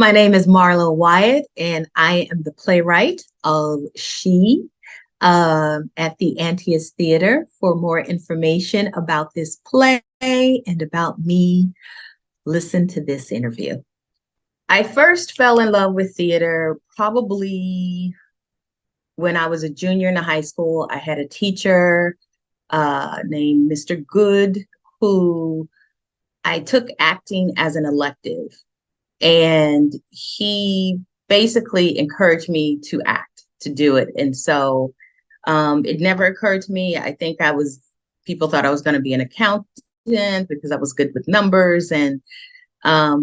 My name is Marlow Wyatt, and I am the playwright of SHE at the Antaeus Theater. For more information about this play and about me, listen to this interview. I first fell in love with theater probably when I was a junior in high school. I had a teacher named Mr. Good, who I took acting as an elective. And he basically encouraged me to act, to do it. And so it never occurred to me. I think people thought I was going to be an accountant because I was good with numbers. And I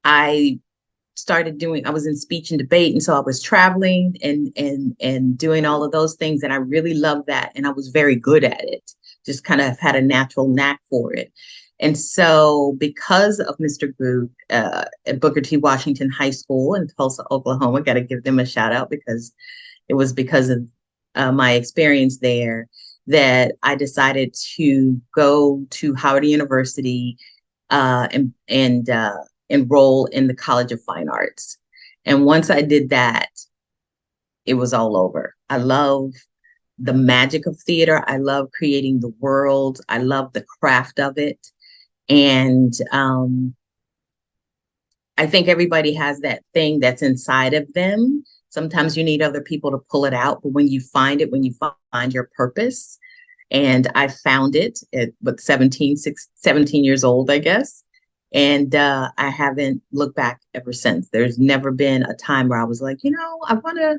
I was in speech and debate. And so I was traveling and doing all of those things. And I really loved that. And I was very good at it, just kind of had a natural knack for it. And so because of Mr. Booth at Booker T. Washington High School in Tulsa, Oklahoma, got to give them a shout out because it was because of my experience there that I decided to go to Howard University and enroll in the College of Fine Arts. And once I did that, it was all over. I love the magic of theater. I love creating the world. I love the craft of it. And I think everybody has that thing that's inside of them. Sometimes you need other people to pull it out, but when you find find your purpose, and I found it at 17 years old, I guess. And I haven't looked back ever since. There's never been a time where I was like, I want to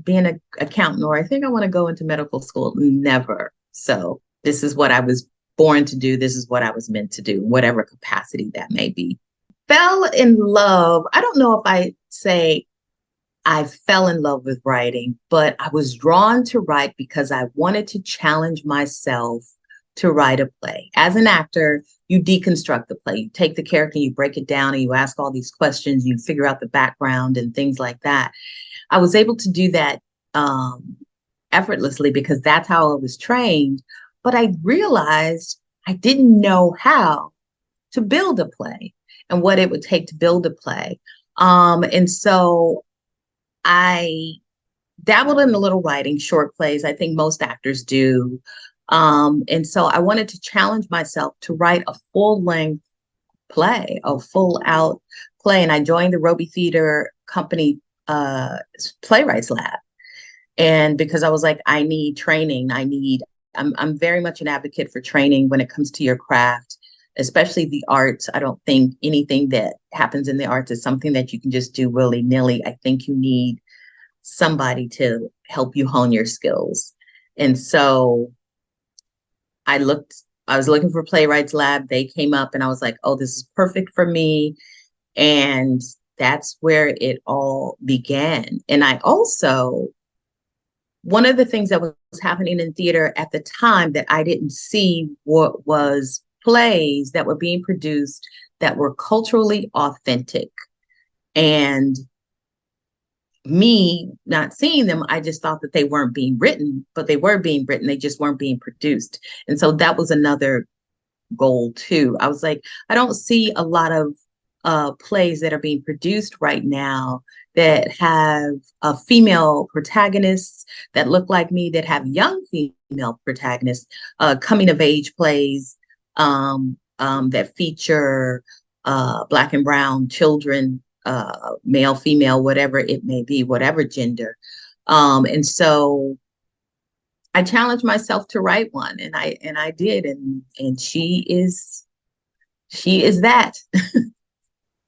be an accountant, or I think I want to go into medical school. Never. So this is what I was born to do. This is what I was meant to do, whatever capacity that may be. Fell in love. I don't know if I say I fell in love with writing, but I was drawn to write because I wanted to challenge myself to write a play. As an actor, you deconstruct the play. You take the character, you break it down, and you ask all these questions. You figure out the background and things like that. I was able to do that effortlessly because that's how I was trained. But I realized I didn't know how to build a play and what it would take to build a play. And so I dabbled in a little writing, short plays. I think most actors do. And so I wanted to challenge myself to write a full-length play, a full-out play. And I joined the Roby Theatre Company Playwrights Lab. And because I was like, I need training. I'm very much an advocate for training when it comes to your craft, especially the arts. I don't think anything that happens in the arts is something that you can just do willy-nilly. I think you need somebody to help you hone your skills. And so I was looking for Playwrights Lab. They came up and I was like, oh, this is perfect for me. And that's where it all began. And one of the things that was happening in theater at the time that I didn't see what was plays that were being produced that were culturally authentic. And me not seeing them, I just thought that they weren't being written, but they were being written. They just weren't being produced. And so that was another goal too. I was like, I don't see a lot of plays that are being produced right now that have female protagonists that look like me, that have young female protagonists, coming of age plays that feature Black and brown children, male, female, whatever it may be, whatever gender. And so I challenged myself to write one, and I did, and she is that.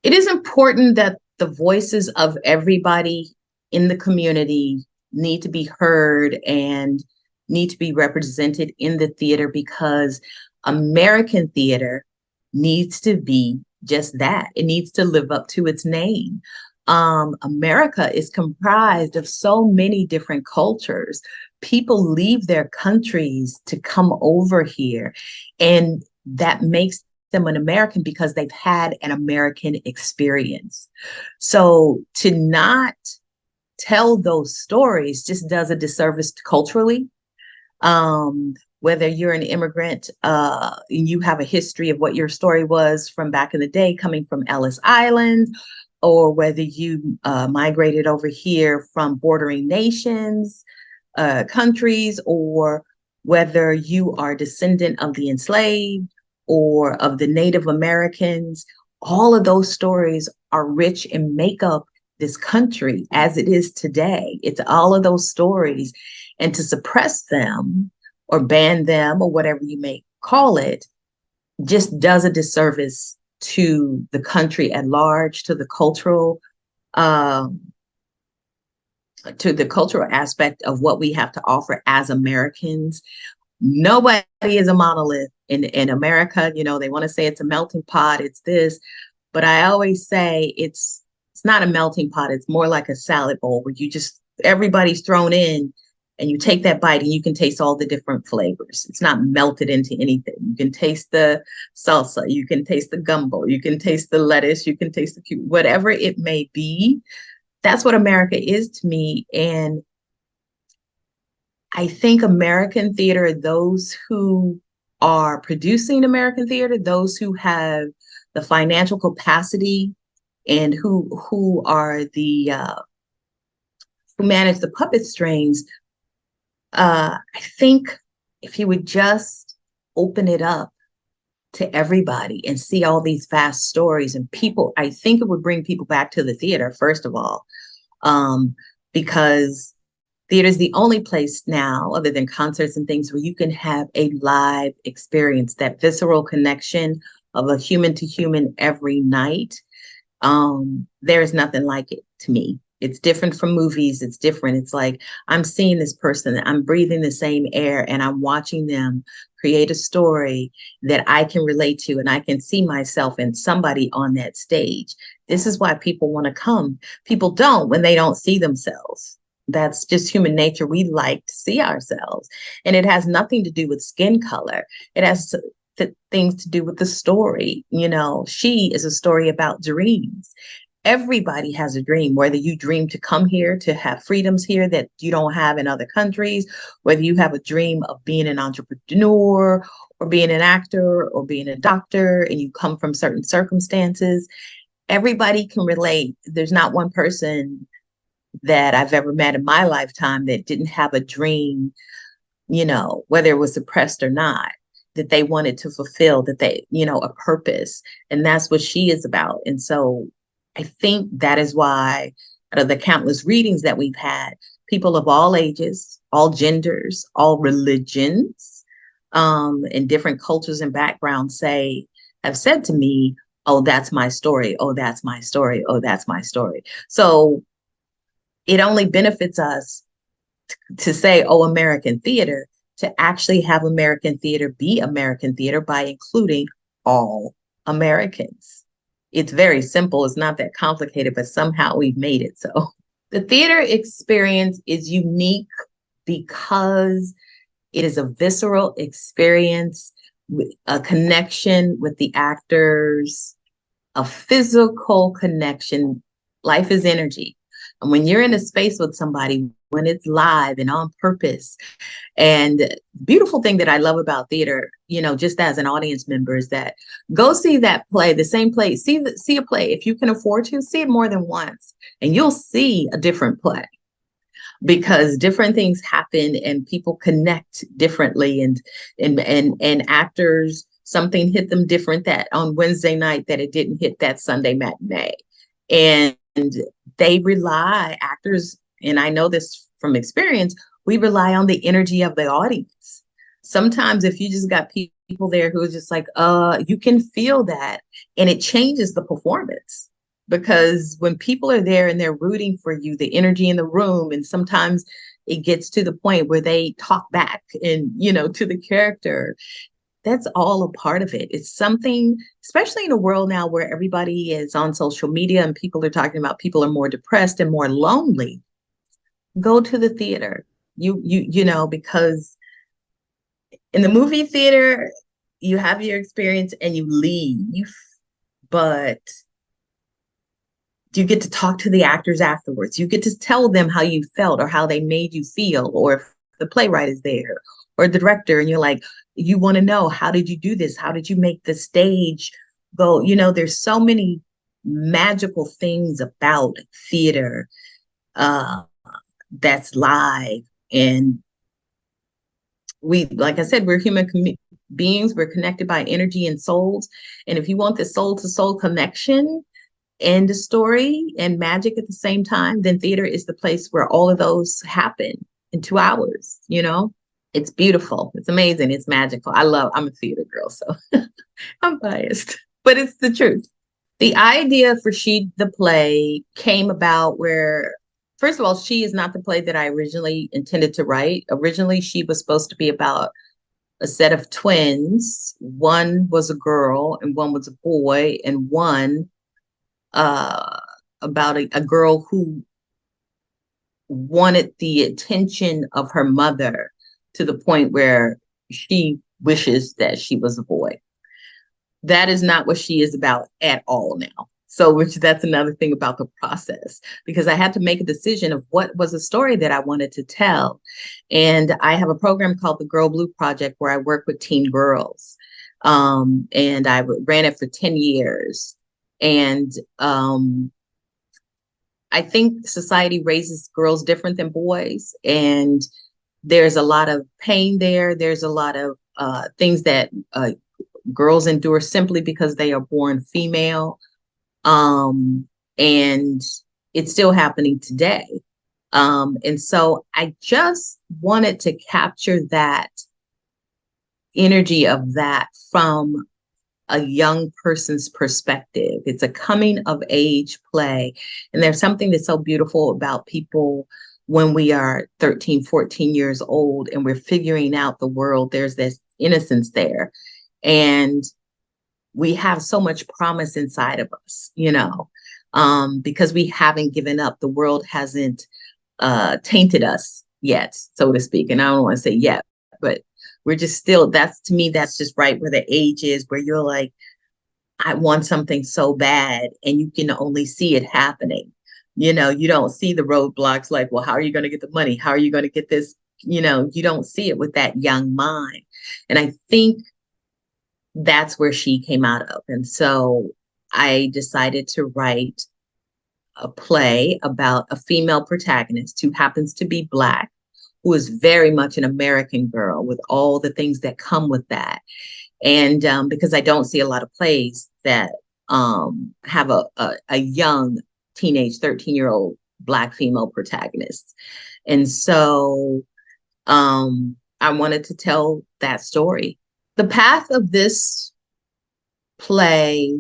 It is important that the voices of everybody in the community need to be heard and need to be represented in the theater, because American theater needs to be just that. It needs to live up to its name. America is comprised of so many different cultures. People leave their countries to come over here, and that makes them an American because they've had an American experience. So to not tell those stories just does a disservice culturally. whether you're an immigrant, and you have a history of what your story was from back in the day, coming from Ellis Island, or whether you migrated over here from bordering nations, countries, or whether you are a descendant of the enslaved or of the Native Americans. All of those stories are rich and make up this country as it is today. It's all of those stories. And to suppress them or ban them or whatever you may call it just does a disservice to the country at large, um, to the cultural aspect of what we have to offer as Americans. Nobody is a monolith in America. You know, they want to say it's a melting pot, it's this, but I always say it's not a melting pot. It's more like a salad bowl where you just, everybody's thrown in and you take that bite and you can taste all the different flavors. It's not melted into anything. You can taste the salsa, you can taste the gumbo, you can taste the lettuce, you can taste the cucumber, whatever it may be. That's what America is to me. And I think American theater, those who are producing American theater, those who have the financial capacity and who are the who manage the puppet strings, I think if you would just open it up to everybody and see all these vast stories and people, I think it would bring people back to the theater, first of all, because theater is the only place now, other than concerts and things, where you can have a live experience, that visceral connection of a human to human every night. There is nothing like it to me. It's different from movies. It's different. It's like I'm seeing this person, I'm breathing the same air, and I'm watching them create a story that I can relate to, and I can see myself in somebody on that stage. This is why people want to come. People don't when they don't see themselves. That's just human nature. We like to see ourselves, and it has nothing to do with skin color. It has things to do with the story. You know, She is a story about dreams. Everybody has a dream, whether you dream to come here to have freedoms here that you don't have in other countries, whether you have a dream of being an entrepreneur or being an actor or being a doctor, and you come from certain circumstances. Everybody can relate. There's not one person that I've ever met in my lifetime that didn't have a dream, you know, whether it was suppressed or not, that they wanted to fulfill, that they, you know, a purpose. And that's what She is about. And so I think that is why, out of the countless readings that we've had, people of all ages, all genders, all religions, and different cultures and backgrounds have said to me, oh, that's my story. Oh, that's my story. Oh, that's my story. So it only benefits us to say, oh, American theater, to actually have American theater be American theater by including all Americans. It's very simple. It's not that complicated, but somehow we've made it so. The theater experience is unique because it is a visceral experience, a connection with the actors, a physical connection. Life is energy. And when you're in a space with somebody, when it's live and on purpose, and the beautiful thing that I love about theater, you know, just as an audience member, is that go see that play, the same play, see a play. If you can afford to, see it more than once, and you'll see a different play, because different things happen and people connect differently, and actors, something hit them different that on Wednesday night that it didn't hit that Sunday matinee. And they rely, actors, and I know this from experience, we rely on the energy of the audience. Sometimes if you just got people there who are just like, you can feel that, and it changes the performance. Because when people are there and they're rooting for you, the energy in the room, and sometimes it gets to the point where they talk back and, you know, to the character. That's all a part of it. It's something, especially in a world now where everybody is on social media and people are talking about people are more depressed and more lonely. Go to the theater. You know, because in the movie theater, you have your experience and you leave, but you get to talk to the actors afterwards. You get to tell them how you felt or how they made you feel, or if the playwright is there, or the director, and you're like, you want to know, how did you do this? How did you make the stage go? There's so many magical things about theater uh, that's live. And like I said, we're human beings. We're connected by energy and souls. And if you want the soul to soul connection and the story and magic at the same time, then theater is the place where all of those happen in 2 hours. It's beautiful. It's amazing. It's magical. I'm a theater girl, so I'm biased, but it's the truth. The idea for She, the play, came about where, first of all, She is not the play that I originally intended to write. Originally, She was supposed to be about a set of twins. One was a girl and one was a boy, and one about a girl who wanted the attention of her mother to the point where she wishes that she was a boy. That is not what She is about at all now. So, that's another thing about the process, because I had to make a decision of what was a story that I wanted to tell. And I have a program called the Girl Blue Project where I work with teen girls. And I ran it for 10 years. And I think society raises girls different than boys. And there's a lot of pain there. There's a lot of things that girls endure simply because they are born female. And it's still happening today. And so I just wanted to capture that energy of that from a young person's perspective. It's a coming of age play. And there's something that's so beautiful about people when we are 13, 14 years old and we're figuring out the world. There's this innocence there. And we have so much promise inside of us, because we haven't given up. The world hasn't tainted us yet, so to speak. And I don't want to say yet, but we're just still, to me, that's just right where the age is, where you're like, I want something so bad, and you can only see it happening. You don't see the roadblocks like, well, how are you going to get the money? How are you going to get this? You don't see it with that young mind. And I think that's where She came out of. And so I decided to write a play about a female protagonist who happens to be Black, who is very much an American girl with all the things that come with that. And because I don't see a lot of plays that have a young teenage 13-year-old Black female protagonist. And so I wanted to tell that story. The path of this play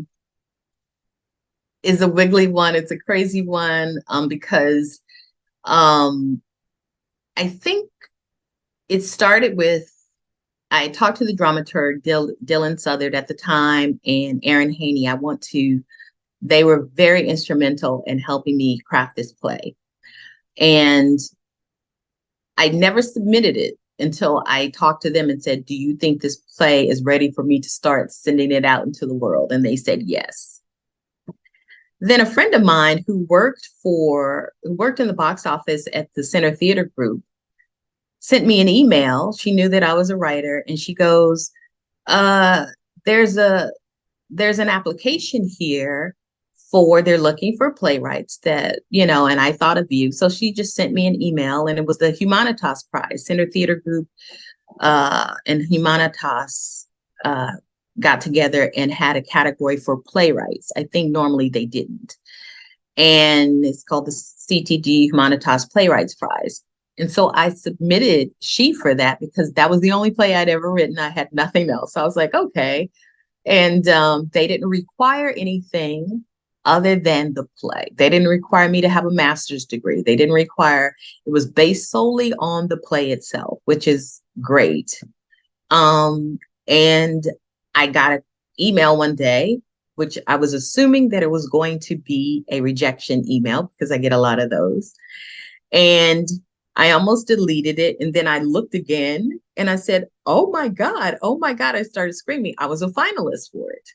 is a wiggly one. It's a crazy one because I think it started with, I talked to the dramaturg, Dylan Southard at the time, and Aaron Haney. They were very instrumental in helping me craft this play. And I never submitted it until I talked to them and said, do you think this play is ready for me to start sending it out into the world? And they said, yes. Then a friend of mine who worked in the box office at the Center Theater Group sent me an email. She knew that I was a writer, and she goes, there's an application here they're looking for playwrights that, and I thought of you. So she just sent me an email, and it was the Humanitas Prize. Center Theater Group and Humanitas got together and had a category for playwrights. I think normally they didn't. And it's called the CTG Humanitas Playwrights Prize. And so I submitted She for that because that was the only play I'd ever written. I had nothing else. So I was like, okay. And they didn't require anything other than the play. They didn't require me to have a master's degree. It was based solely on the play itself, which is great. And I got an email one day, which I was assuming that it was going to be a rejection email because I get a lot of those. And I almost deleted it. And then I looked again and I said, oh my God. I started screaming. I was a finalist for it.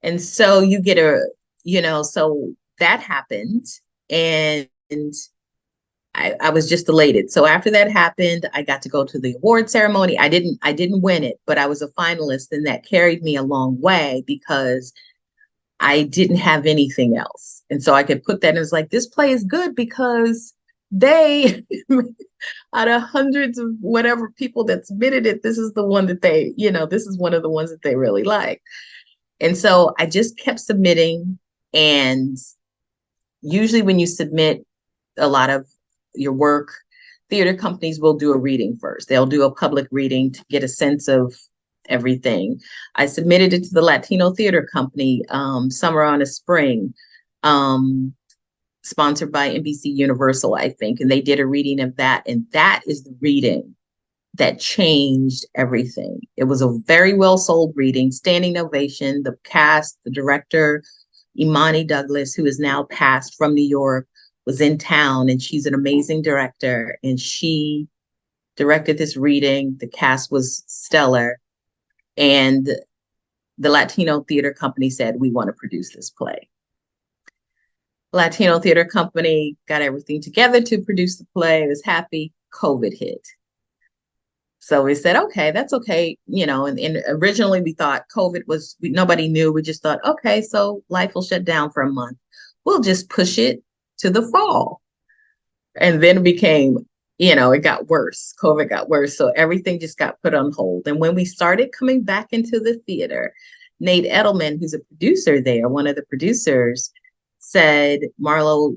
And so you get so that happened. And I was just elated. So after that happened, I got to go to the award ceremony. I didn't win it, but I was a finalist, and that carried me a long way because I didn't have anything else. And so I could put that, and it's like, this play is good because they, out of hundreds of whatever people that submitted it, this is the one that they, this is one of the ones that they really like. And so I just kept submitting. And usually when you submit a lot of your work, theater companies will do a reading first. They'll do a public reading to get a sense of everything. I submitted it to the Latino Theatre Company, Summer on a Spring, sponsored by NBC Universal, I think. And they did a reading of that. And that is the reading that changed everything. It was a very well sold reading, standing ovation. The cast, the director, Imani Douglas, who is now passed from New York, was in town, and she's an amazing director. And she directed this reading. The cast was stellar. And the Latino Theatre Company said, we want to produce this play. Latino Theatre Company got everything together to produce the play. I was happy. COVID hit. So we said, okay, that's okay. And originally we thought COVID was, nobody knew. We just thought, okay, so life will shut down for a month. We'll just push it to the fall. And then it became, it got worse. COVID got worse. So everything just got put on hold. And when we started coming back into the theater, Nate Edelman, who's a producer there, one of the producers, said, Marlow,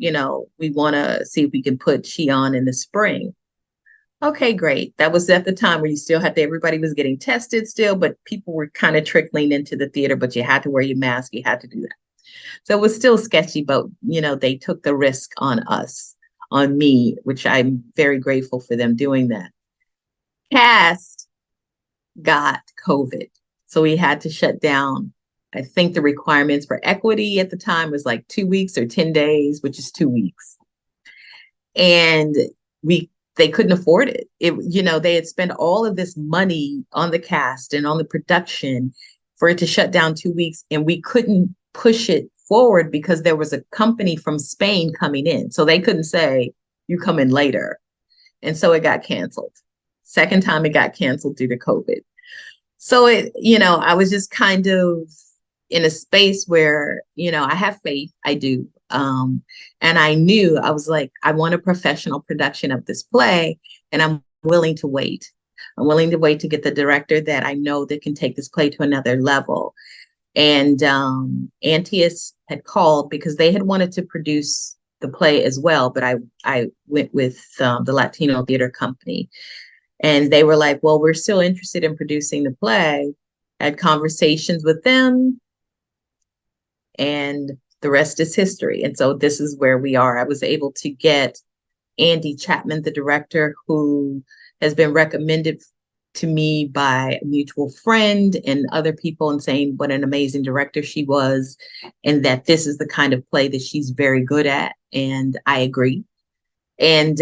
we want to see if we can put SHE on in the spring. Okay, great. That was at the time where you still had to, everybody was getting tested still, but people were kind of trickling into the theater, but you had to wear your mask. You had to do that. So it was still sketchy, but, they took the risk on us, on me, which I'm very grateful for them doing that. Cast got COVID. So we had to shut down. I think the requirements for equity at the time was like 2 weeks or 10 days, which is 2 weeks. And they couldn't afford it. They had spent all of this money on the cast and on the production for it to shut down 2 weeks. And we couldn't push it forward because there was a company from Spain coming in. So they couldn't say, you come in later. And so it got canceled. Second time it got canceled due to COVID. So I was just kind of in a space where, I have faith, I do. And I knew, I was like, I want a professional production of this play, and I'm willing to wait. I'm willing to wait to get the director that I know that can take this play to another level. And Antaeus had called because they had wanted to produce the play as well, but I went with the Latino Theatre Company. And they were like, well, we're still interested in producing the play. I had conversations with them, and the rest is history. And so this is where we are. I was able to get Andi Chapman, the director, who has been recommended to me by a mutual friend and other people, and saying what an amazing director she was, and that this is the kind of play that she's very good at. And I agree. And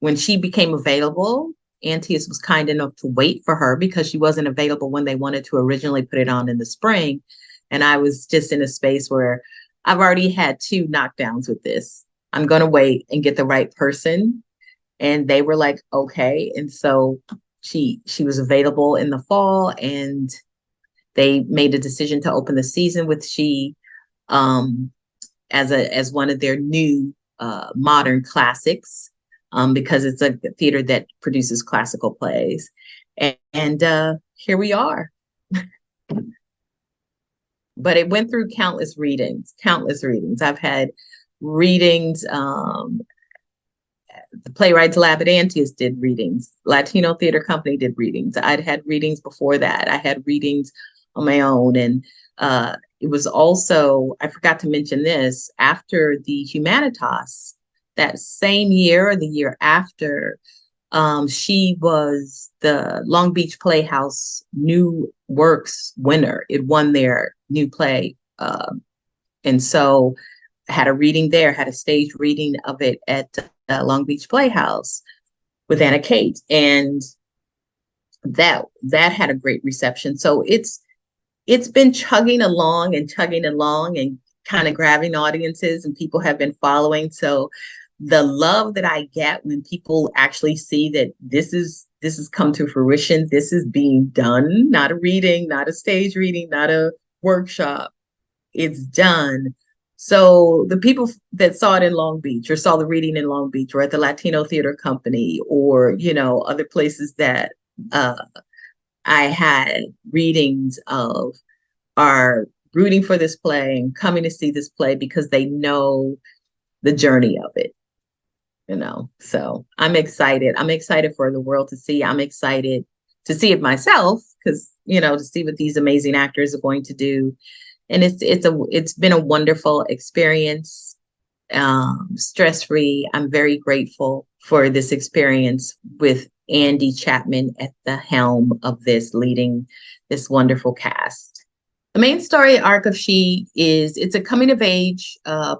when she became available, Antaeus was kind enough to wait for her because she wasn't available when they wanted to originally put it on in the spring. And I was just in a space where I've already had 2 knockdowns with this. I'm going to wait and get the right person. And they were like, okay. And so she was available in the fall, and they made a decision to open the season with SHE as one of their new modern classics, because it's a theater that produces classical plays. And here we are. But it went through countless readings. I've had readings. The Playwrights Lab at Antaeus did readings. Latino Theatre Company did readings. I'd had readings before that. I had readings on my own. And it was also, I forgot to mention this, after the Humanitas, that same year or the year after, SHE was the Long Beach Playhouse New Works winner. It won their new play. And so I had a reading there, had a staged reading of it at Long Beach Playhouse with Anna Kate. And that had a great reception. So it's been chugging along and kind of grabbing audiences, and people have been following. So the love that I get when people actually see that this is come to fruition, this is being done, not a reading, not a stage reading, not a workshop, it's done. So the people that saw it in Long Beach or saw the reading in Long Beach or at the Latino Theatre Company or, you know, other places that I had readings of are rooting for this play and coming to see this play because they know the journey of it, you know. So I'm excited. I'm excited for the world to see. I'm excited to see it myself because, you know, to see what these amazing actors are going to do. And it's been a wonderful experience, stress-free. I'm very grateful for this experience with Andi Chapman at the helm of this, leading this wonderful cast. The main story arc of SHE is it's a coming of age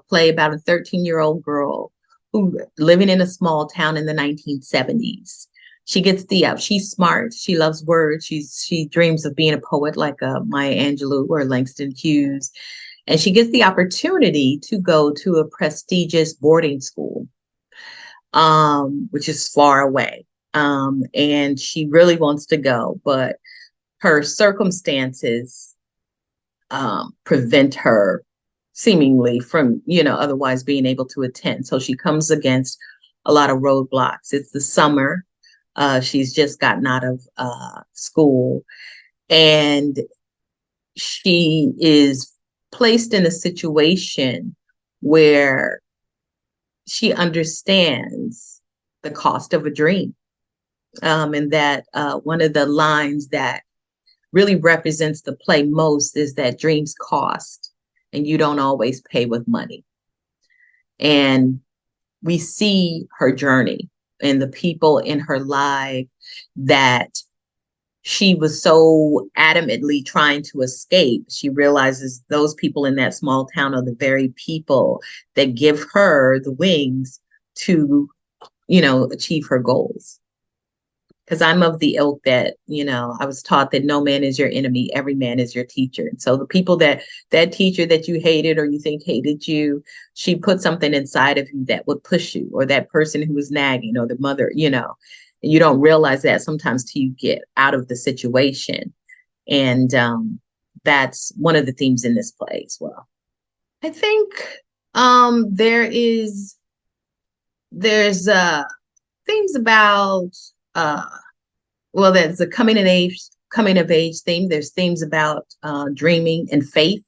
play about a 13-year-old girl who living in a small town in the 1970s. She gets she's smart. She loves words. She dreams of being a poet like Maya Angelou or Langston Hughes. And she gets the opportunity to go to a prestigious boarding school, which is far away. And she really wants to go, but her circumstances prevent her seemingly from, you know, otherwise being able to attend. So she comes against a lot of roadblocks. It's the summer. She's just gotten out of school, and she is placed in a situation where she understands the cost of a dream. And that one of the lines that really represents the play most is that dreams cost, and you don't always pay with money. And we see her journey and the people in her life that she was so adamantly trying to escape. She realizes those people in that small town are the very people that give her the wings to, you know, achieve her goals. Because I'm of the ilk that, you know, I was taught that no man is your enemy, every man is your teacher. And so the people that teacher that you hated or you think hated you, she put something inside of you that would push you, or that person who was nagging, or the mother, you know, and you don't realize that sometimes till you get out of the situation. And that's one of the themes in this play as well. I think there's themes about well, there's a coming of age theme. There's themes about dreaming and faith,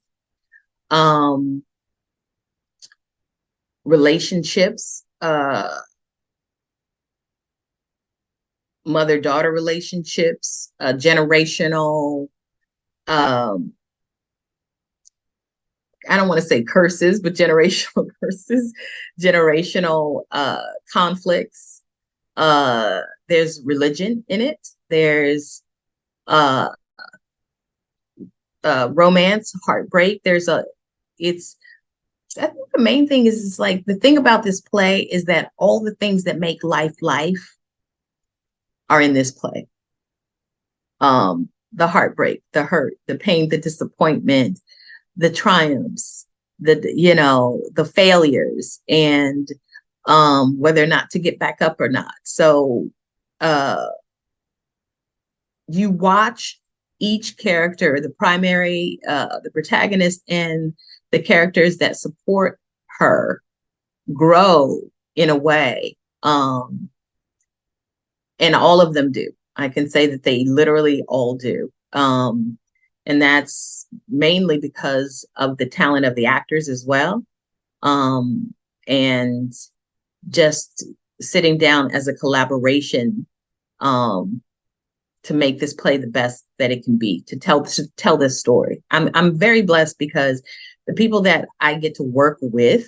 relationships, mother-daughter relationships, generational, I don't want to say curses, but generational curses, generational conflicts. There's religion in it. There's romance, heartbreak. I think the main thing is like the thing about this play is that all the things that make life are in this play. The heartbreak, the hurt, the pain, the disappointment, the triumphs, the failures, and whether or not to get back up or not. So you watch each character, the primary, the protagonist, and the characters that support her grow in a way, and all of them do. I can say that they literally all do. And that's mainly because of the talent of the actors as well. And just sitting down as a collaboration to make this play the best that it can be, to tell this story. I'm very blessed because the people that I get to work with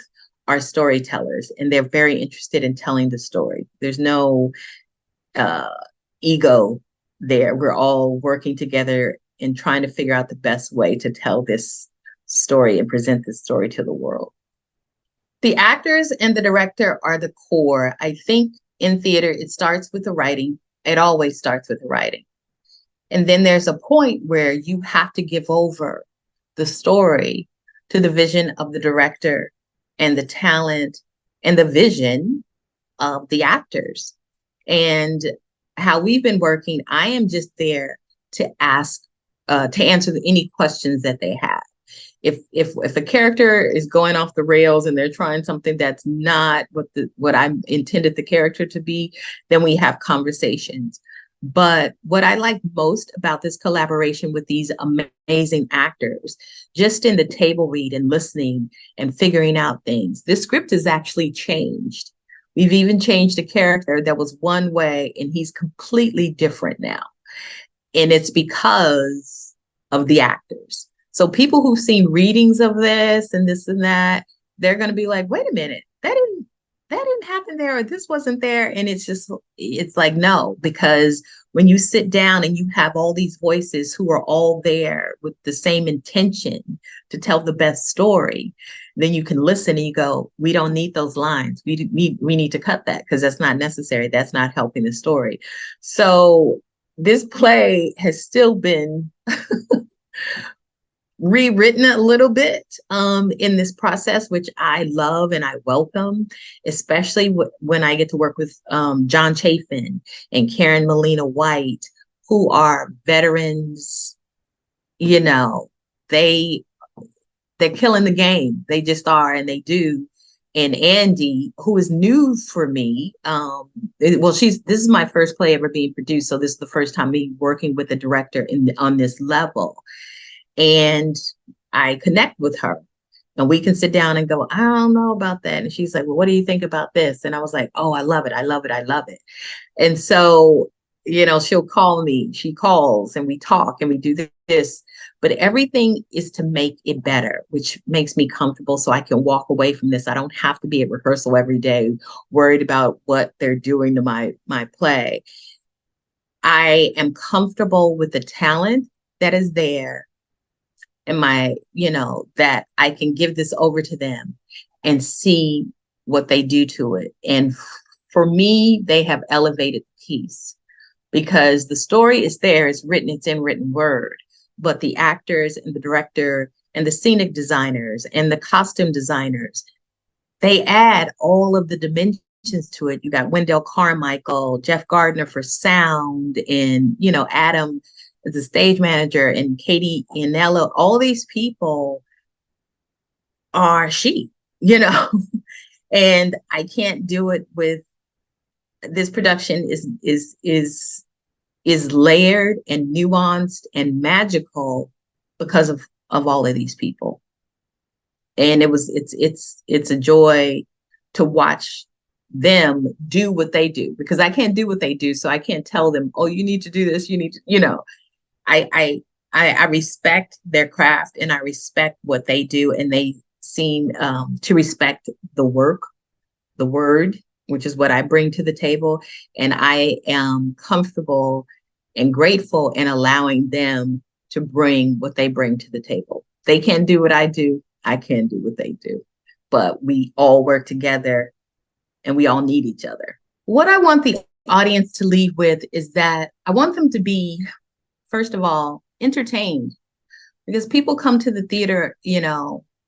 are storytellers, and they're very interested in telling the story. There's no ego there. We're all working together and trying to figure out the best way to tell this story and present this story to the world. The actors and the director are the core. I think in theater, it starts with the writing. It always starts with the writing. And then there's a point where you have to give over the story to the vision of the director and the talent and the vision of the actors. And how we've been working, I am just there to answer any questions that they have. If a character is going off the rails and they're trying something that's not what I intended the character to be, then we have conversations. But what I like most about this collaboration with these amazing actors, just in the table read and listening and figuring out things, this script has actually changed. We've even changed a character that was one way and he's completely different now. And it's because of the actors. So people who've seen readings of this and that, they're going to be like, wait a minute, that didn't happen there, or this wasn't there. And it's like, no, because when you sit down and you have all these voices who are all there with the same intention to tell the best story, then you can listen and you go, we don't need those lines. We need to cut that because that's not necessary. That's not helping the story. So this play has still been rewritten a little bit in this process, which I love and I welcome, especially when I get to work with John Chafin and Karen Molina White, who are veterans. You know, they're killing the game. They just are, and they do. And Andi, who is new for me, this is my first play ever being produced, so this is the first time me working with a director on this level. And I connect with her and we can sit down and go, I don't know about that. And she's like, well, what do you think about this? And I was like, oh, I love it. I love it. I love it. And so, she'll call me, she calls and we talk and we do this, but everything is to make it better, which makes me comfortable so I can walk away from this. I don't have to be at rehearsal every day, worried about what they're doing to my play. I am comfortable with the talent that is there. And that I can give this over to them and see what they do to it. And for me, they have elevated the piece because the story is there, it's written, it's in written word, but the actors and the director and the scenic designers and the costume designers, they add all of the dimensions to it. You got Wendell Carmichael, Jeff Gardner for sound, and, Adam as a stage manager, and Katie Iannello. All these people are and I can't do it with this production is layered and nuanced and magical because of all of these people. And it's a joy to watch them do what they do, because I can't do what they do. So I can't tell them, oh, you need to do this. You need to, I respect their craft and I respect what they do. And they seem to respect the work, the word, which is what I bring to the table. And I am comfortable and grateful in allowing them to bring what they bring to the table. They can't do what I do. I can't do what they do. But we all work together and we all need each other. What I want the audience to leave with is that I want them to be, first of all, entertained, because people come to the theater,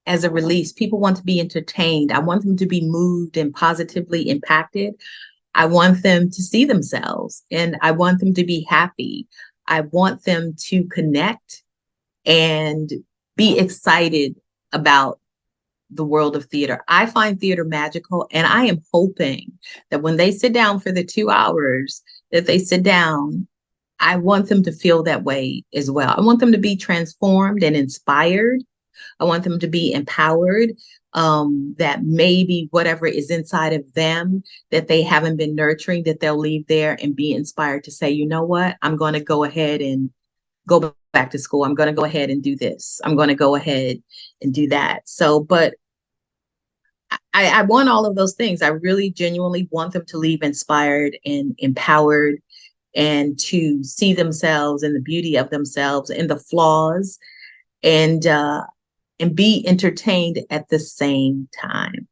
as a release. People want to be entertained. I want them to be moved and positively impacted. I want them to see themselves and I want them to be happy. I want them to connect and be excited about the world of theater. I find theater magical, and I am hoping that when they sit down for the 2 hours that they sit down, I want them to feel that way as well. I want them to be transformed and inspired. I want them to be empowered, that maybe whatever is inside of them that they haven't been nurturing, that they'll leave there and be inspired to say, you know what, I'm going to go ahead and go back to school. I'm going to go ahead and do this. I'm going to go ahead and do that. So, but I want all of those things. I really genuinely want them to leave inspired and empowered, and to see themselves and the beauty of themselves and the flaws, and be entertained at the same time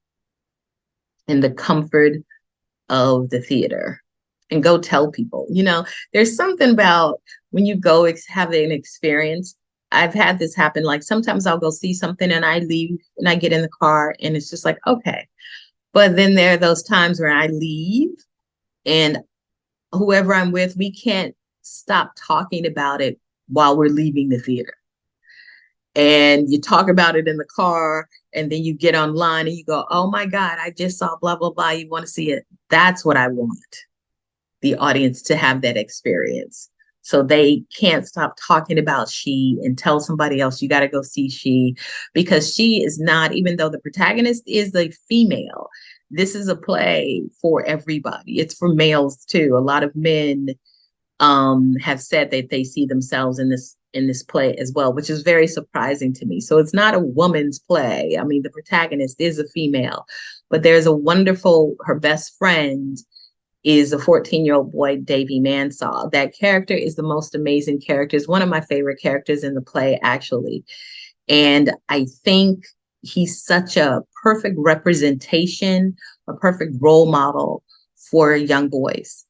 in the comfort of the theater. And go tell people, there's something about when you go have an experience. I've had this happen. Like sometimes I'll go see something and I leave and I get in the car and it's just like, okay, But then there are those times where I leave and whoever I'm with, we can't stop talking about it while we're leaving the theater. And you talk about it in the car, and then you get online and you go, oh my God, I just saw blah, blah, blah. You want to see it? That's what I want the audience to have, that experience. So they can't stop talking about SHE and tell somebody else, you got to go see SHE, because SHE is not, even though the protagonist is a female, this is a play for everybody. It's for males too. A lot of men have said that they see themselves in this play as well, which is very surprising to me. So it's not a woman's play. I mean, the protagonist is a female, but there's a wonderful, her best friend is a 14-year-old boy, Davy Mansell. That character is the most amazing character. It's one of my favorite characters in the play, actually. And I think he's such a perfect representation, a perfect role model for young boys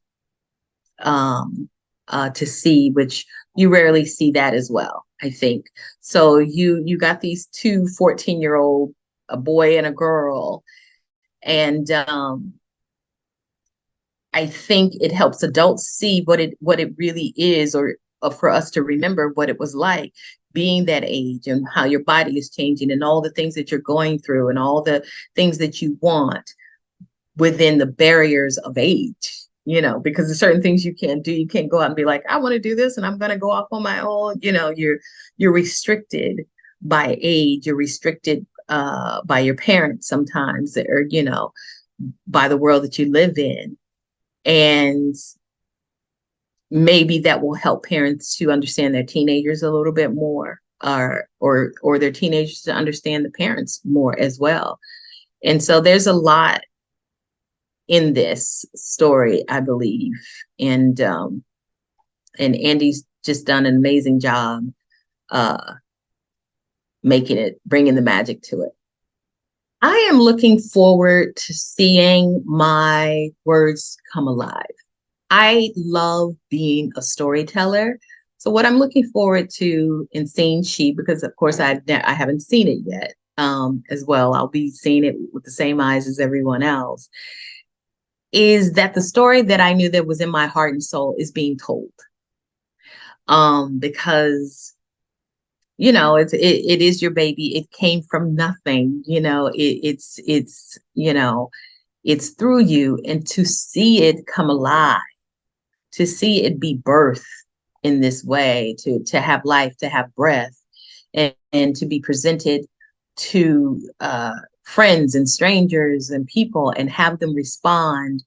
to see, which you rarely see that as well, I think. So you got these two 14-year-old, a boy and a girl, and I think it helps adults see what it really is, or for us to remember what it was like being that age, and how your body is changing, and all the things that you're going through, and all the things that you want within the barriers of age, because there's certain things you can't do. You can't go out and be like, I want to do this and I'm going to go off on my own. You're restricted by age. You're restricted by your parents sometimes, or, by the world that you live in. And maybe that will help parents to understand their teenagers a little bit more, or their teenagers to understand the parents more as well. And so there's a lot in this story, I believe. And Andi's just done an amazing job bringing the magic to it. I am looking forward to seeing my words come alive. I love being a storyteller. So what I'm looking forward to in seeing SHE, because of course I haven't seen it yet as well, I'll be seeing it with the same eyes as everyone else, is that the story that I knew that was in my heart and soul is being told. Because it is your baby. It came from nothing. It's through you, and to see it come alive, to see it be birthed in this way, to have life, to have breath, and to be presented to friends and strangers and people, and have them respond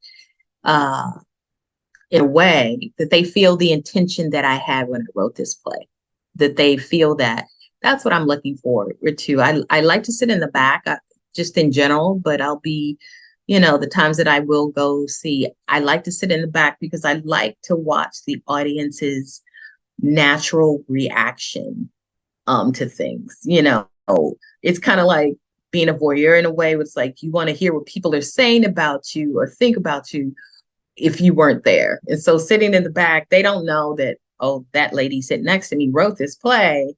in a way that they feel the intention that I had when I wrote this play, that they feel that. That's what I'm looking forward to. I like to sit in the back, just in general, but I'll be, the times that I will go see, I like to sit in the back because I like to watch the audience's natural reaction to things. It's kind of like being a voyeur in a way. It's like you want to hear what people are saying about you or think about you if you weren't there. And so sitting in the back, they don't know that, oh, that lady sitting next to me wrote this play.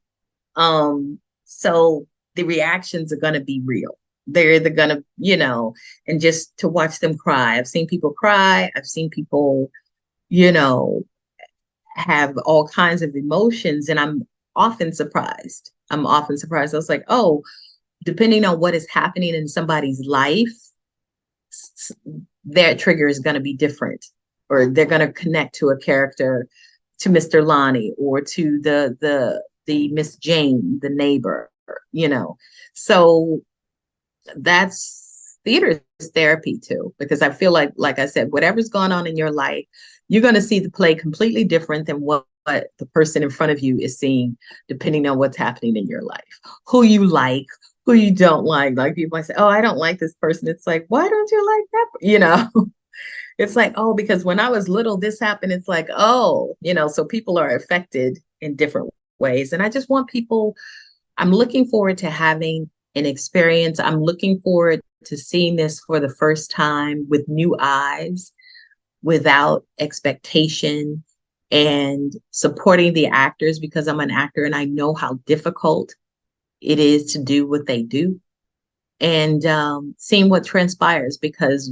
So the reactions are going to be real. They're either going to, and just to watch them cry. I've seen people cry. I've seen people, have all kinds of emotions, and I'm often surprised. I was like, oh, depending on what is happening in somebody's life, their trigger is going to be different, or they're going to connect to a character, to Mr. Lonnie, or to the Miss Jane, the neighbor, So that's theater therapy too, because I feel like I said, whatever's going on in your life, you're going to see the play completely different than what the person in front of you is seeing, depending on what's happening in your life, who you like, who you don't like. Like people might say, oh, I don't like this person. It's like, why don't you like that? It's like, oh, because when I was little, this happened. It's like, oh, so people are affected in different ways. And I just want people, I'm looking forward to having an experience. I'm looking forward to seeing this for the first time with new eyes, without expectation, and supporting the actors, because I'm an actor and I know how difficult it is to do what they do. and seeing what transpires, because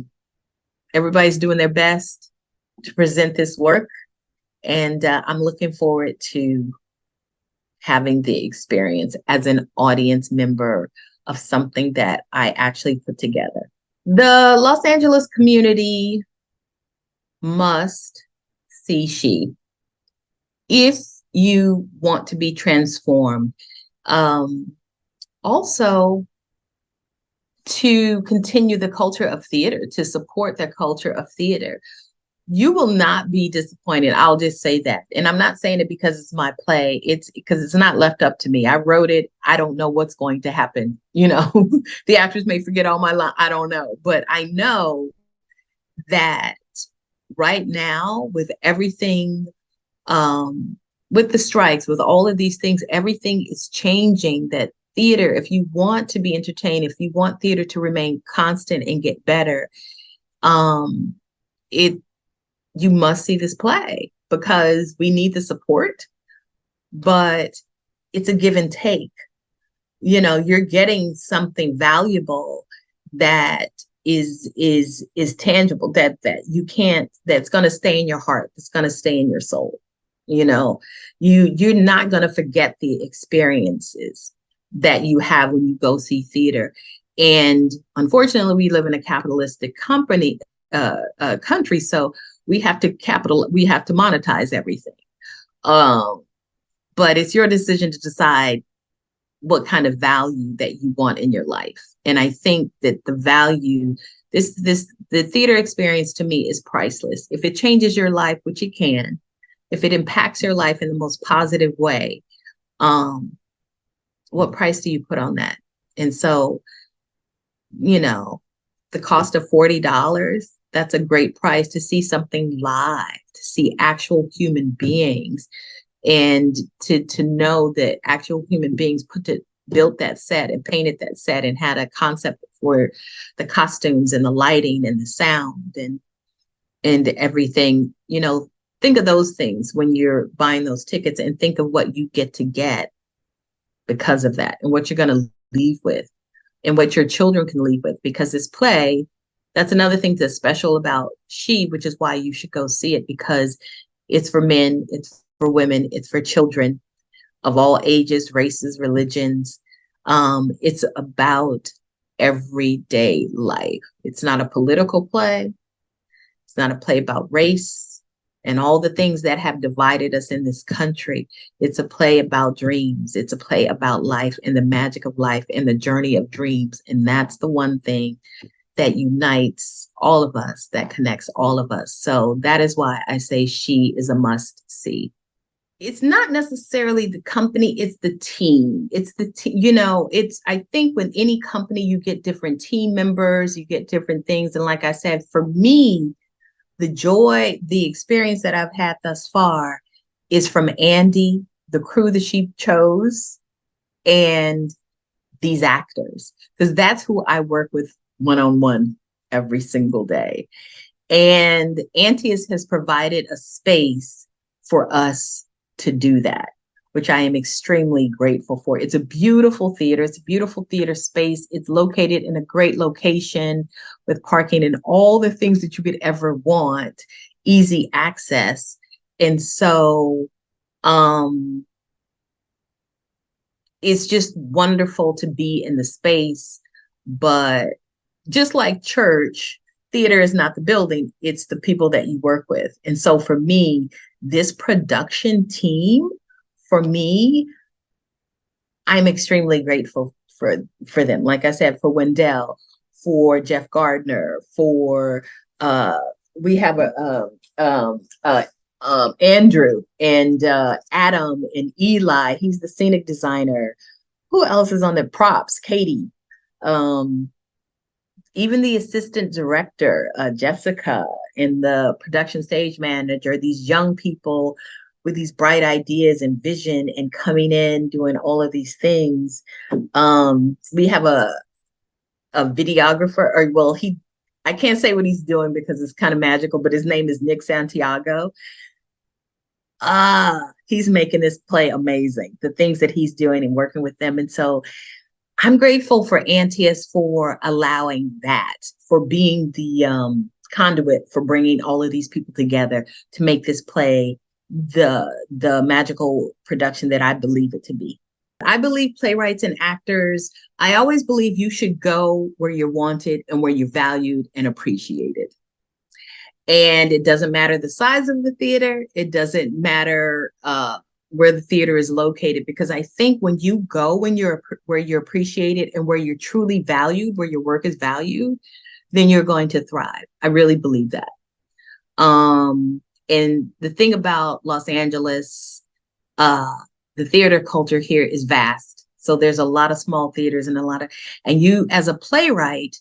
everybody's doing their best to present this work. And I'm looking forward to having the experience as an audience member of something that I actually put together. The Los Angeles community must see SHE if you want to be transformed. Also, to continue the culture of theater, to support the culture of theater. You will not be disappointed. I'll just say that. And I'm not saying it because it's my play. It's because it's not left up to me. I wrote it. I don't know what's going to happen. You know, the actors may forget all my lines. I don't know. But I know that right now, with everything, with the strikes, with all of these things, everything is changing. That theater, if you want to be entertained, if you want theater to remain constant and get better, you must see this play, because we need the support, but it's a give and take. You know, you're getting something valuable that is tangible, that you can't, that's going to stay in your heart, that's going to stay in your soul. You know, you're not going to forget the experiences that you have when you go see theater. And unfortunately, we live in a capitalistic country, so we have to monetize everything. But it's your decision to decide what kind of value that you want in your life. And I think that the value, the theater experience to me is priceless. If it changes your life, which it can, if it impacts your life in the most positive way, what price do you put on that? And so, you know, the cost of $40, that's a great price to see something live, to see actual human beings, and to know that actual human beings built that set and painted that set and had a concept for the costumes and the lighting and the sound and everything. You know, think of those things when you're buying those tickets, and think of what you get to get because of that, and what you're going to leave with, and what your children can leave with. Because this play, that's another thing that's special about SHE, which is why you should go see it, because it's for men, it's for women, it's for children of all ages, races, religions. It's about everyday life. It's not a political play. It's not a play about race and all the things that have divided us in this country. It's a play about dreams. It's a play about life and the magic of life and the journey of dreams. And that's the one thing that unites all of us, that connects all of us. So that is why I say SHE is a must see. It's not necessarily the company, it's the team. It's the team, you know, I think with any company, you get different team members, you get different things. And like I said, for me, the joy, the experience that I've had thus far is from Andi, the crew that she chose, and these actors, because that's who I work with one-on-one every single day. And Antaeus has provided a space for us to do that, which I am extremely grateful for. It's a beautiful theater. It's a beautiful theater space. It's located in a great location with parking and all the things that you could ever want, easy access. And so it's just wonderful to be in the space. But just like church, theater is not the building, it's the people that you work with. And so for me, this production team, for me, I'm extremely grateful for them. Like I said, for Wendell, for Jeff Gardner, for we have Andrew and Adam and Eli. He's the scenic designer. Who else is on the props? Katie. Even the assistant director, Jessica, and the production stage manager, these young people with these bright ideas and vision and coming in, doing all of these things. We have a videographer, or well, I can't say what he's doing because it's kind of magical, but his name is Nick Santiago. He's making this play amazing, the things that he's doing and working with them. And so I'm grateful for Antaeus for allowing that, for being the conduit for bringing all of these people together to make this play the magical production that I believe it to be. I believe playwrights and actors, I always believe you should go where you're wanted and where you're valued and appreciated. And it doesn't matter the size of the theater. It doesn't matter where the theater is located, because I think when you go where you're appreciated and where you're truly valued, where your work is valued, then you're going to thrive. I really believe that. And the thing about Los Angeles, the theater culture here is vast. So there's a lot of small theaters and you as a playwright,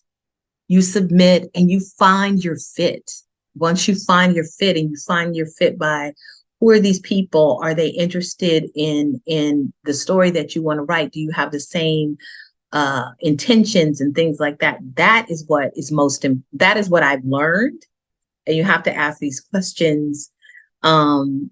you submit and you find your fit. Once you find your fit, and you find your fit by who are these people? Are they interested in the story that you want to write? Do you have the same intentions and things like that? That is what I've learned. And you have to ask these questions. And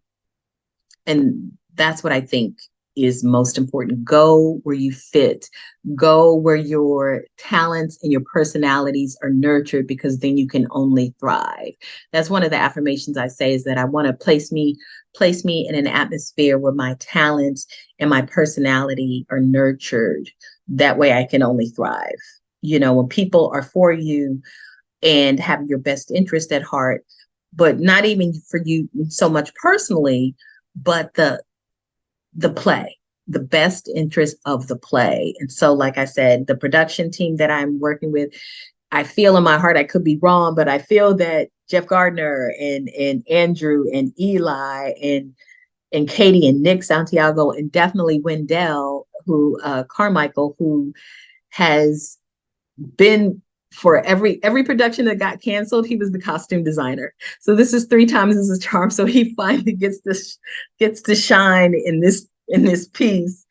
that's what I think is most important. Go where you fit. Go where your talents and your personalities are nurtured, because then you can only thrive. That's one of the affirmations I say, is that I want to place me in an atmosphere where my talents and my personality are nurtured. That way I can only thrive. You know, when people are for you and have your best interest at heart, but not even for you so much personally, but the play, the best interest of the play. And so, like I said, the production team that I'm working with, I feel in my heart, I could be wrong, but I feel that Jeff Gardner and Andrew and Eli and Katie and Nick Santiago and definitely Wendell, Carmichael, who has been for every production that got canceled, he was the costume designer. So this is 3 times as a charm. So he finally gets to shine in this piece.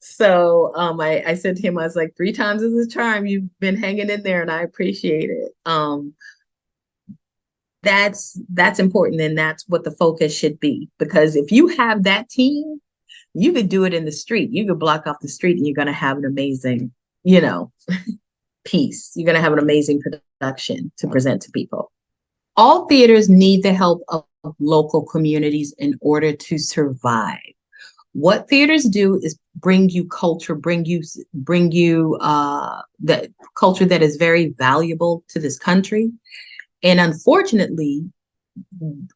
So I said to him, I was like, 3 times as a charm. You've been hanging in there, and I appreciate it. That's important, and that's what the focus should be. Because if you have that team, you could do it in the street. You could block off the street, and you're going to have an amazing, piece. You're going to have an amazing production to present to people. All theaters need the help of local communities in order to survive. What theaters do is bring you culture, bring you the culture that is very valuable to this country. And unfortunately,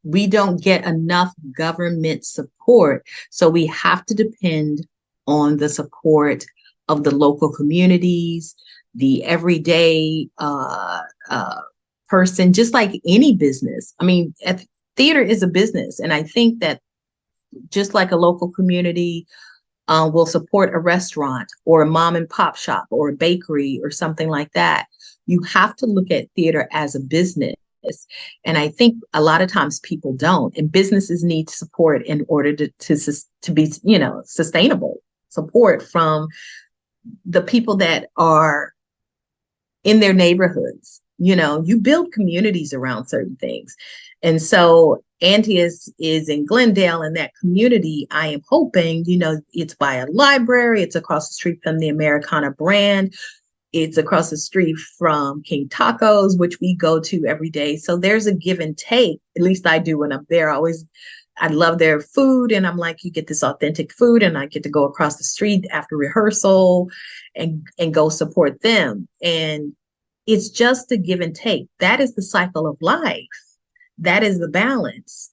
we don't get enough government support. So we have to depend on the support of the local communities, the everyday person, just like any business. I mean, theater is a business. And I think that just like a local community will support a restaurant or a mom and pop shop or a bakery or something like that, you have to look at theater as a business. And I think a lot of times people don't, and businesses need support in order to be, sustainable. Support from the people that are in their neighborhoods. You build communities around certain things. And so Antaeus is in Glendale, and that community, I am hoping, it's by a library, it's across the street from the Americana brand, it's across the street from King Tacos, which we go to every day. So there's a give and take. At least I do when I'm there. I love their food, and I'm like, you get this authentic food, and I get to go across the street after rehearsal and go support them. And it's just a give and take. That is the cycle of life. That is the balance.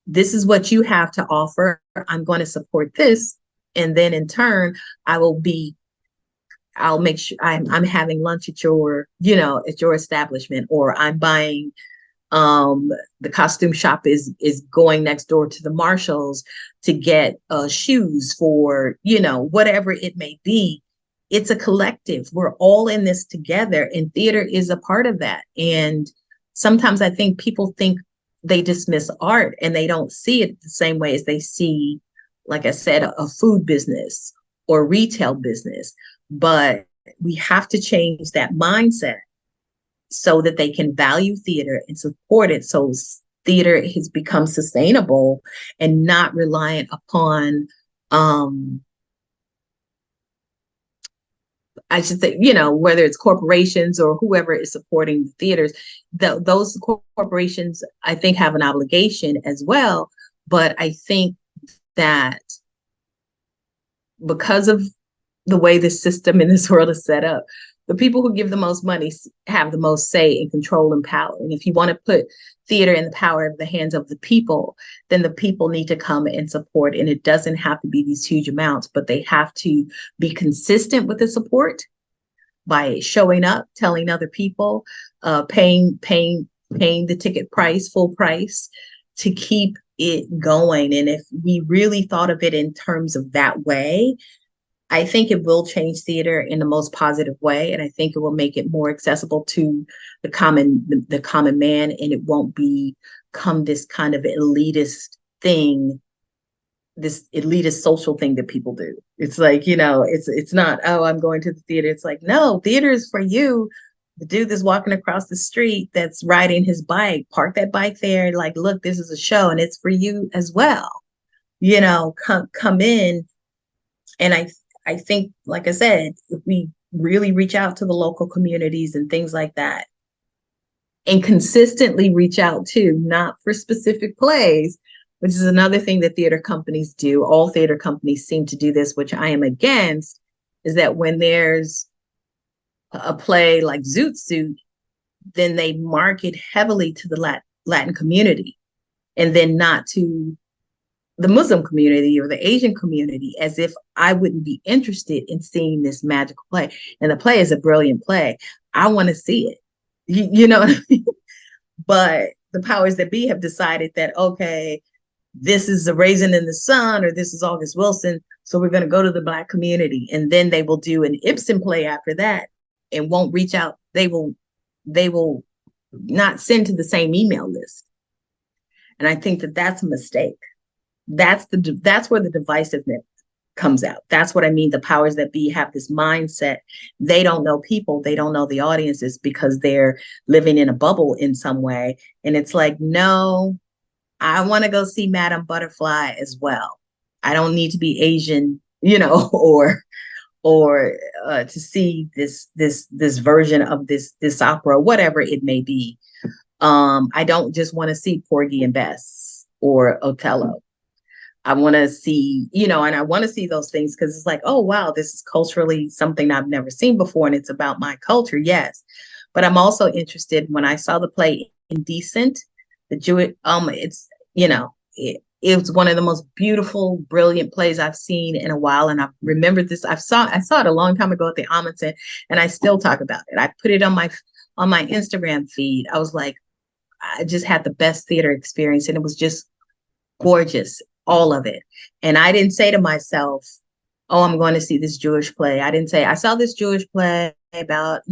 This is what you have to offer. I'm going to support this. And then in turn, I'll make sure I'm having lunch at your establishment, or I'm buying, the costume shop is going next door to the Marshalls to get shoes for, whatever it may be. It's a collective. We're all in this together, and theater is a part of that. And sometimes I think people think they dismiss art, and they don't see it the same way as they see, like I said, a food business or retail business. But we have to change that mindset so that they can value theater and support it, so theater has become sustainable and not reliant upon I should say, whether it's corporations or whoever is supporting the theaters, those corporations, I think, have an obligation as well. But I think that because of the way the system in this world is set up, the people who give the most money have the most say and control and power. And if you want to put theater in the power of the hands of the people, then the people need to come and support. And it doesn't have to be these huge amounts, but they have to be consistent with the support by showing up, telling other people, paying the ticket price, full price, to keep it going. And if we really thought of it in terms of that way, I think it will change theater in the most positive way. And I think it will make it more accessible to the common man, and it won't become this kind of elitist thing, this elitist social thing that people do. It's like, it's not, oh, I'm going to the theater. It's like, no, theater is for you. The dude that's walking across the street that's riding his bike, park that bike there. Like, look, this is a show and it's for you as well. Come in. And I think, like I said, if we really reach out to the local communities and things like that, and consistently reach out to, not for specific plays, which is another thing that theater companies do. All theater companies seem to do this, which I am against, is that when there's a play like Zoot Suit, then they market heavily to the Latin community and then not to the Muslim community or the Asian community, as if I wouldn't be interested in seeing this magical play. And the play is a brilliant play. I want to see it. You know what I mean? But the powers that be have decided that, okay, this is A Raisin in the Sun, or this is August Wilson, so we're going to go to the Black community. And then they will do an Ibsen play after that and won't reach out. They will not send to the same email list. And I think that that's a mistake. That's where the divisiveness comes out. That's what I mean. The powers that be have this mindset. They don't know people. They don't know the audiences because they're living in a bubble in some way. And it's like, no, I want to go see Madame Butterfly as well. I don't need to be Asian, or to see this version of this opera, whatever it may be. I don't just want to see Porgy and Bess or Othello. I want to see, and I want to see those things because it's like, oh, wow, this is culturally something I've never seen before. And it's about my culture. Yes. But I'm also interested when I saw the play Indecent, the Jewish, it was one of the most beautiful, brilliant plays I've seen in a while. And I remembered this. I saw it a long time ago at the Amundsen, and I still talk about it. I put it on my Instagram feed. I was like, I just had the best theater experience, and it was just gorgeous. All of it. And I didn't say to myself, oh, I'm going to see this Jewish play. I didn't say, I saw this Jewish play about,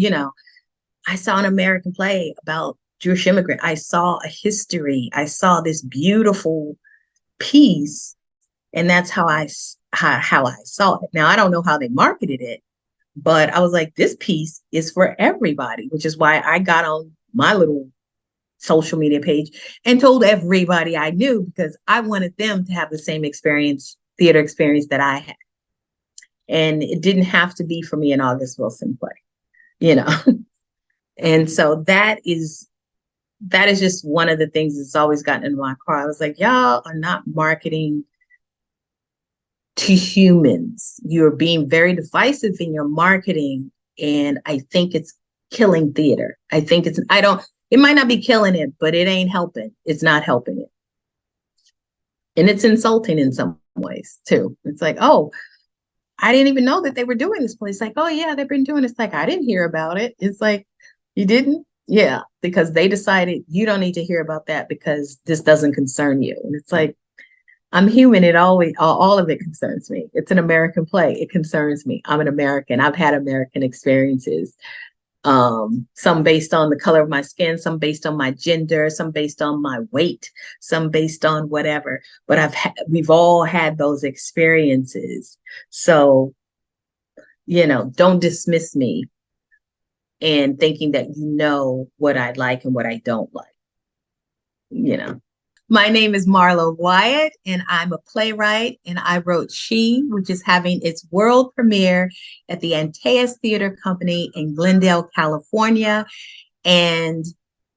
I saw an American play about Jewish immigrant. I saw a history. I saw this beautiful piece. And that's how I saw it. Now, I don't know how they marketed it, but I was like, this piece is for everybody, which is why I got on my little social media page and told everybody I knew, because I wanted them to have the same theater experience that I had. And it didn't have to be for me an August Wilson play, And so that is just one of the things that's always gotten in my car. I was like, y'all are not marketing to humans. You're being very divisive in your marketing. And I think it's killing theater. It might not be killing it, but it ain't helping. It's not helping it. And it's insulting in some ways too. It's like, oh, I didn't even know that they were doing this play. It's like, oh yeah, they've been doing this. Like, I didn't hear about it. It's like, you didn't? Yeah, because they decided you don't need to hear about that because this doesn't concern you. And it's like, I'm human. All of it concerns me. It's an American play. It concerns me. I'm an American. I've had American experiences. Some based on the color of my skin, some based on my gender, some based on my weight, some based on whatever. But we've all had those experiences. So, don't dismiss me and thinking that what I like and what I don't like, My name is Marlow Wyatt, and I'm a playwright, and I wrote SHE, which is having its world premiere at the Antaeus Theatre Company in Glendale, California. And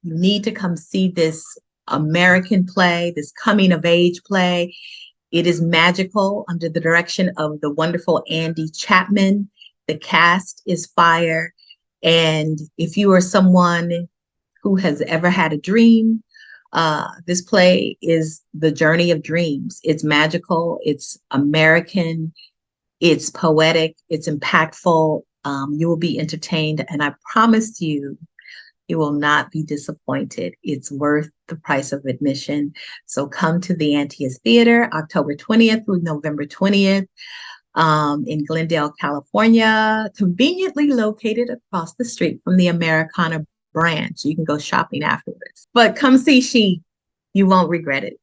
you need to come see this American play, this coming of age play. It is magical under the direction of the wonderful Andi Chapman. The cast is fire. And if you are someone who has ever had a dream, this play is the journey of dreams. It's magical, it's American, it's poetic, it's impactful. You will be entertained, and I promise you, you will not be disappointed. It's worth the price of admission. So come to the Antaeus Theatre, October 20th through November 20th. In Glendale, California, conveniently located across the street from the Americana brand. So you can go shopping afterwards. But come see SHE. You won't regret it.